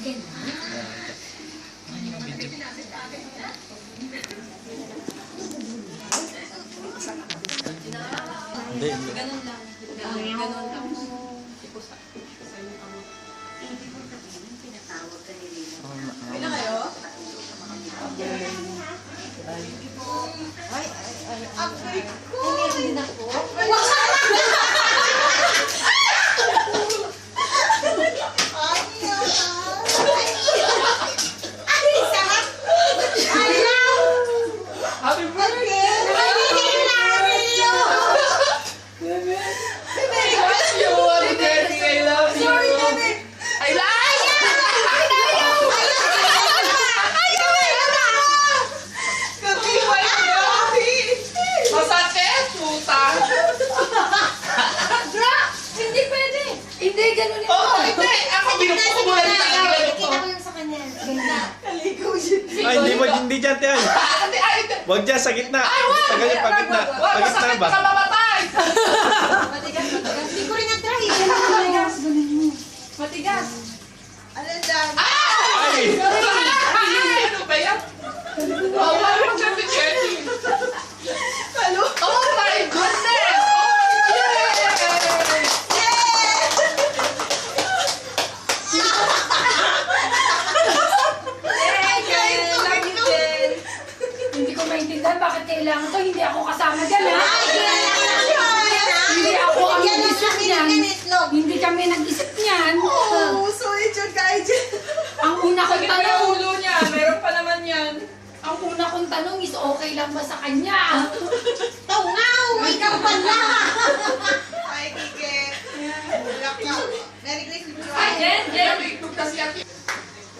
Hindi, hindi. Ganun lang. Ganun lang. Pila kayo? Ay. Apoy ko! Ay, meron din ako. Happy birthday! Hindi pwede. Hindi, ganun yun. Oo, hindi. Ako binuko mo lang sa akin. Kita ko yung sa kanya. Ganda. Ay, hindi dyan, Tiyan. Hindi, ay, hindi. Huwag dyan, sa gitna. Sa ganyan, pag gitna. Wag, Pag gitna masakit ba? ka mamatay. Matigas, matigas. Hindi ko rin na-try. Matigas. Matigas. Ano dyan? Ay! Ay! Ano ba yan? Oh, wala mo siya si Jenny. Halo? Oh my goodness! Hindi ko maintindihan bakit kailangan to. Hindi ako kasama dyan, ha? Hindi ako ang nag-isip niyan. Hindi kami nag-isip niyan. Ang una kong Sakit na yung tanong, ulo niya. Meron pa naman yan. ang una kong tanong is okay lang ba sa kanya? Tungaw! Ikaw pala!